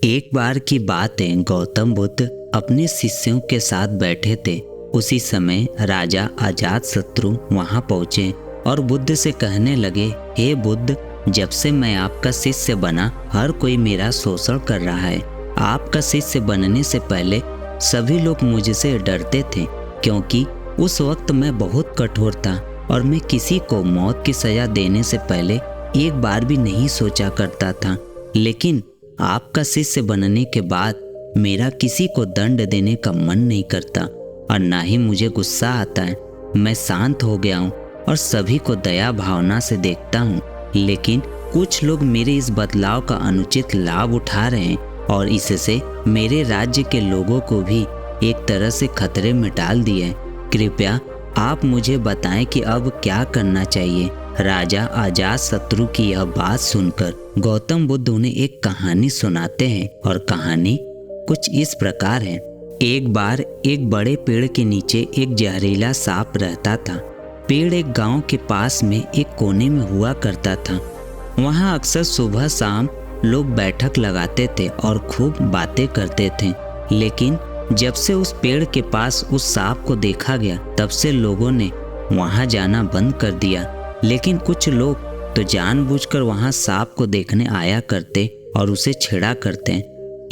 एक बार की बात है, गौतम बुद्ध अपने शिष्यों के साथ बैठे थे। उसी समय राजा अजातशत्रु वहां पहुंचे और बुद्ध से कहने लगे, हे बुद्ध, जब से मैं आपका शिष्य बना हर कोई मेरा शोषण कर रहा है। आपका शिष्य बनने से पहले सभी लोग मुझसे डरते थे, क्योंकि उस वक्त मैं बहुत कठोर था और मैं किसी को मौत की सजा देने से पहले एक बार भी नहीं सोचा करता था। लेकिन आपका शिष्य बनने के बाद मेरा किसी को दंड देने का मन नहीं करता और ना ही मुझे गुस्सा आता है। मैं शांत हो गया हूँ और सभी को दया भावना से देखता हूँ। लेकिन कुछ लोग मेरे इस बदलाव का अनुचित लाभ उठा रहे हैं और इससे मेरे राज्य के लोगों को भी एक तरह से खतरे में डाल दिया है। कृपया आप मुझे बताएं कि अब क्या करना चाहिए। राजा अजातशत्रु की यह बात सुनकर गौतम बुद्ध उन्हें एक कहानी सुनाते हैं और कहानी कुछ इस प्रकार है। एक बार एक बड़े पेड़ के नीचे एक जहरीला सांप रहता था। पेड़ एक गांव के पास में एक कोने में हुआ करता था। वहां अक्सर सुबह शाम लोग बैठक लगाते थे और खूब बातें करते थे। लेकिन जब से उस पेड़ के पास उस सांप को देखा गया, तब से लोगों ने वहां जाना बंद कर दिया। लेकिन कुछ लोग तो जानबूझकर वहां सांप को देखने आया करते और उसे छेड़ा करते।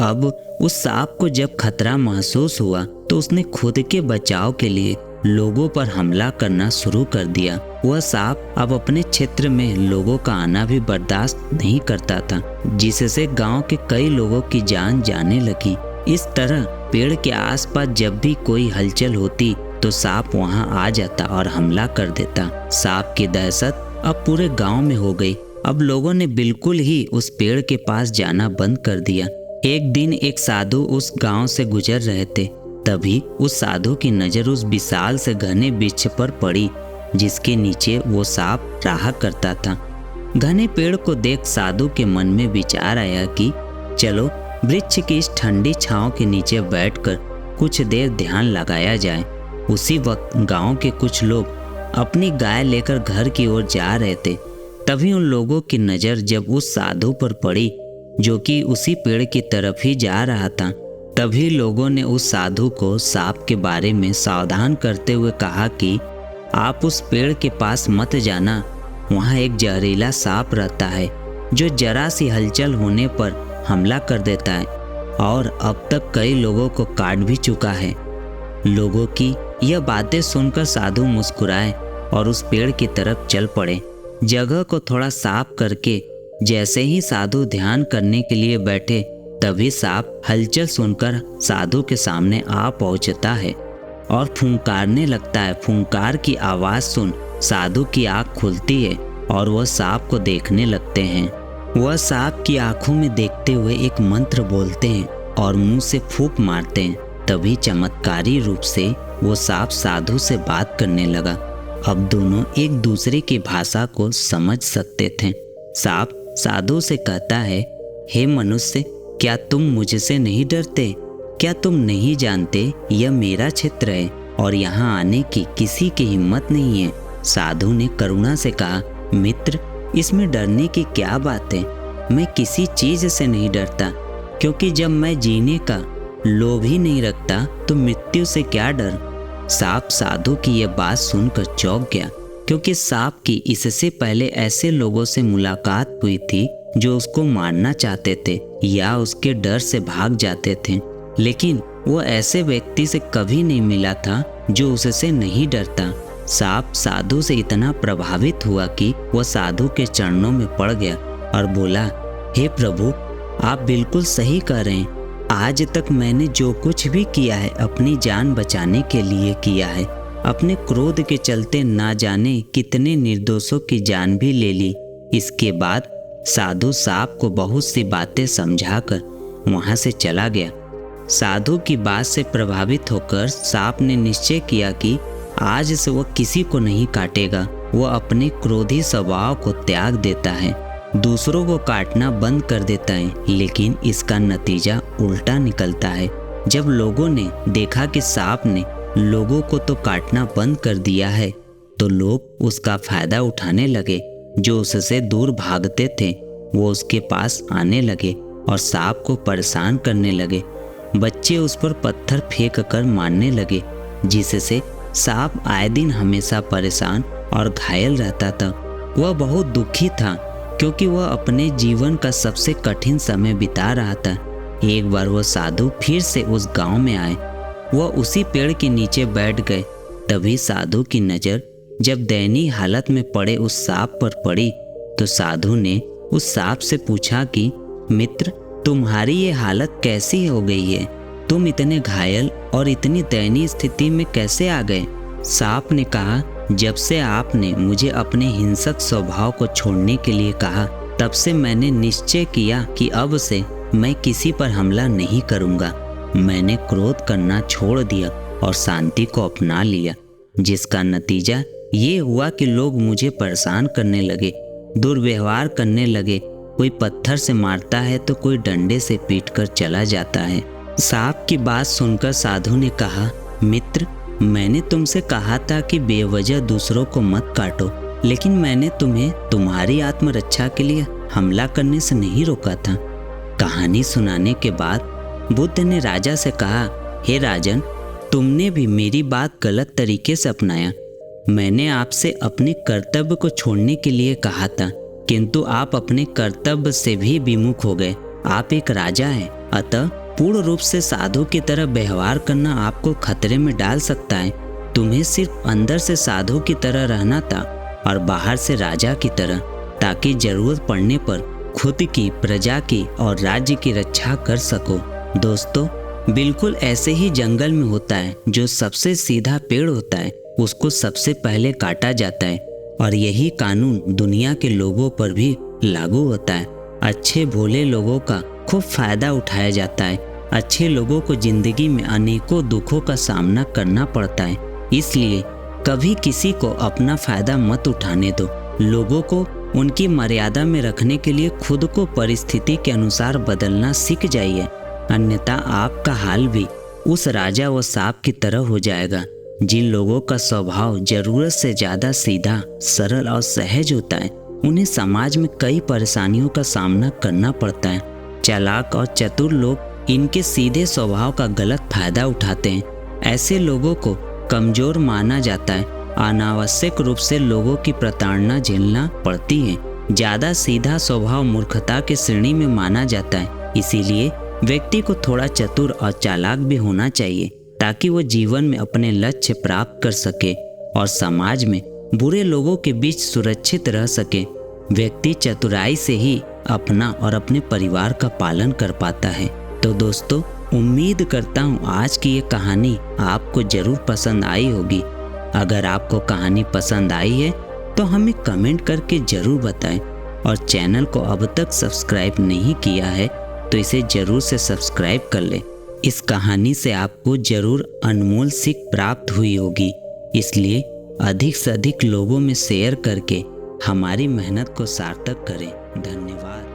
अब उस सांप को जब खतरा महसूस हुआ तो उसने खुद के बचाव के लिए लोगों पर हमला करना शुरू कर दिया। वह सांप अब अपने क्षेत्र में लोगों का आना भी बर्दाश्त नहीं करता था, जिससे गांव के कई लोगों की जान जाने लगी। इस तरह पेड़ के आसपास जब भी कोई हलचल होती तो सांप वहां आ जाता और हमला कर देता। सांप की दहशत अब पूरे गांव में हो गई। अब लोगों ने बिल्कुल ही उस पेड़ के पास जाना बंद कर दिया। एक दिन एक साधु उस गांव से गुजर रहे थे। तभी उस साधु की नजर उस विशाल से घने वृक्ष पर पड़ी, जिसके नीचे वो सांप रहा करता था। घने पेड़ को देख साधु के मन में विचार आया कि चलो वृक्ष की इस ठंडी छांव के नीचे बैठकर कुछ देर ध्यान लगाया जाए। उसी वक्त गांव के कुछ लोग अपनी गाय लेकर घर की ओर जा रहे थे। तभी उन लोगों की नज़र जब उस साधु पर पड़ी, जो कि उसी पेड़ की तरफ ही जा रहा था। तभी लोगों ने उस साधु को सांप के बारे में सावधान करते हुए कहा कि आप उस पेड़ के पास मत जाना, वहाँ एक जहरीला सांप रहता है जो जरा सी हलचल होने पर हमला कर देता है और अब तक कई लोगों को काट भी चुका है। लोगों की यह बातें सुनकर साधु मुस्कुराए और उस पेड़ की तरफ चल पड़े। जगह को थोड़ा साफ करके जैसे ही साधु ध्यान करने के लिए बैठे, तभी सांप हलचल सुनकर साधु के सामने आ पहुंचता है और फुंकारने लगता है। फुंकार की आवाज़ सुन साधु की आँख खुलती है और वह सांप को देखने लगते हैं। वह सांप की आंखों में देखते हुए एक मंत्र बोलते हैं और मुंह से फूंक मारते हैं। तभी चमत्कारी रूप से वो सांप साधु से बात करने लगा। अब दोनों एक दूसरे की भाषा को समझ सकते थे। सांप साधु से कहता है, हे मनुष्य, क्या तुम मुझसे नहीं डरते? क्या तुम नहीं जानते यह मेरा क्षेत्र है और यहाँ आने की किसी की हिम्मत नहीं है? साधु ने करुणा से कहा, मित्र, इसमें डरने की क्या बात है? मैं किसी चीज से नहीं डरता, क्योंकि जब मैं जीने का लोभ ही नहीं रखता तो मृत्यु से क्या डर। सांप साधु की यह बात सुनकर चौंक गया, क्योंकि सांप की इससे पहले ऐसे लोगों से मुलाकात हुई थी जो उसको मारना चाहते थे या उसके डर से भाग जाते थे, लेकिन वो ऐसे व्यक्ति से कभी नहीं मिला था जो उससे नहीं डरता। सांप साधु से इतना प्रभावित हुआ कि वह साधु के चरणों में पड़ गया और बोला, हे प्रभु, आप बिल्कुल सही कह रहे हैं। आज तक मैंने जो कुछ भी किया है अपनी जान बचाने के लिए किया है। अपने क्रोध के चलते ना जाने कितने निर्दोषों की जान भी ले ली। इसके बाद साधु सांप को बहुत सी बातें समझाकर वहां से चला गया। साधु की बात से प्रभावित होकर सांप ने निश्चय किया कि आज से वह किसी को नहीं काटेगा। वह अपने क्रोधी स्वभाव को त्याग देता है, दूसरों को काटना बंद कर देता है, लेकिन इसका नतीजा उल्टा निकलता है। जब लोगों ने देखा कि सांप ने लोगों को तो काटना बंद कर दिया है, तो लोग उसका फायदा उठाने लगे। जो उससे दूर भागते थे वो उसके पास आने लगे और सांप को परेशान करने लगे। बच्चे उस पर पत्थर फेंक कर मारने लगे, जिससे सांप आए दिन हमेशा परेशान और घायल रहता था। वह बहुत दुखी था क्योंकि वह अपने जीवन का सबसे कठिन समय बिता रहा था। एक बार वह साधु फिर से उस गांव में आए। वह उसी पेड़ के नीचे बैठ गए। तभी साधु की नज़र जब दयनीय हालत में पड़े उस सांप पर पड़ी तो साधु ने उस सांप से पूछा कि मित्र, तुम्हारी ये हालत कैसी हो गई है? तुम इतने घायल और इतनी दयनीय स्थिति में कैसे आ गए? सांप ने कहा, जब से आपने मुझे अपने हिंसक स्वभाव को छोड़ने के लिए कहा, तब से मैंने निश्चय किया कि अब से मैं किसी पर हमला नहीं करूँगा। मैंने क्रोध करना छोड़ दिया और शांति को अपना लिया, जिसका नतीजा ये हुआ कि लोग मुझे परेशान करने लगे, दुर्व्यवहार करने लगे। कोई पत्थर से मारता है तो कोई डंडे से पीटकर चला जाता है। सांप की बात सुनकर साधु ने कहा, मित्र, मैंने तुमसे कहा था कि बेवजह दूसरों को मत काटो, लेकिन मैंने तुम्हें तुम्हारी आत्मरक्षा के लिए हमला करने से नहीं रोका था। कहानी सुनाने के बाद बुद्ध ने राजा से कहा, हे राजन, तुमने भी मेरी बात गलत तरीके से अपनाया। मैंने आपसे अपने कर्तव्य को छोड़ने के लिए कहा था, किंतु आप अपने कर्तव्य से भी विमुख हो गए। आप एक राजा हैं, अतः पूर्ण रूप से साधु की तरह व्यवहार करना आपको खतरे में डाल सकता है। तुम्हें सिर्फ अंदर से साधु की तरह रहना था और बाहर से राजा की तरह, ताकि जरूरत पड़ने पर खुद की, प्रजा की और राज्य की रक्षा कर सको। दोस्तों, बिल्कुल ऐसे ही जंगल में होता है। जो सबसे सीधा पेड़ होता है उसको सबसे पहले काटा जाता है, और यही कानून दुनिया के लोगों पर भी लागू होता है। अच्छे भोले लोगों का खूब फायदा उठाया जाता है। अच्छे लोगों को जिंदगी में अनेकों दुखों का सामना करना पड़ता है, इसलिए कभी किसी को अपना फायदा मत उठाने दो। लोगों को उनकी मर्यादा में रखने के लिए खुद को परिस्थिति के अनुसार बदलना सीख जाइए, अन्यथा आपका हाल भी उस राजा व सांप की तरह हो जाएगा। जिन लोगों का स्वभाव जरूरत से ज़्यादा सीधा, सरल और सहज होता है, उन्हें समाज में कई परेशानियों का सामना करना पड़ता है। चालाक और चतुर लोग इनके सीधे स्वभाव का गलत फायदा उठाते हैं। ऐसे लोगों को कमजोर माना जाता है। अनावश्यक रूप से लोगों की प्रताड़ना झेलना पड़ती है। ज़्यादा सीधा स्वभाव मूर्खता की श्रेणी में माना जाता है। इसीलिए व्यक्ति को थोड़ा चतुर और चालाक भी होना चाहिए, ताकि वो जीवन में अपने लक्ष्य प्राप्त कर सके और समाज में बुरे लोगों के बीच सुरक्षित रह सके। व्यक्ति चतुराई से ही अपना और अपने परिवार का पालन कर पाता है। तो दोस्तों, उम्मीद करता हूँ आज की ये कहानी आपको जरूर पसंद आई होगी। अगर आपको कहानी पसंद आई है तो हमें कमेंट करके जरूर बताएं, और चैनल को अब तक सब्सक्राइब नहीं किया है तो इसे जरूर से सब्सक्राइब कर लें। इस कहानी से आपको जरूर अनमोल सीख प्राप्त हुई होगी, इसलिए अधिक से अधिक लोगों में शेयर करके हमारी मेहनत को सार्थक करें। धन्यवाद।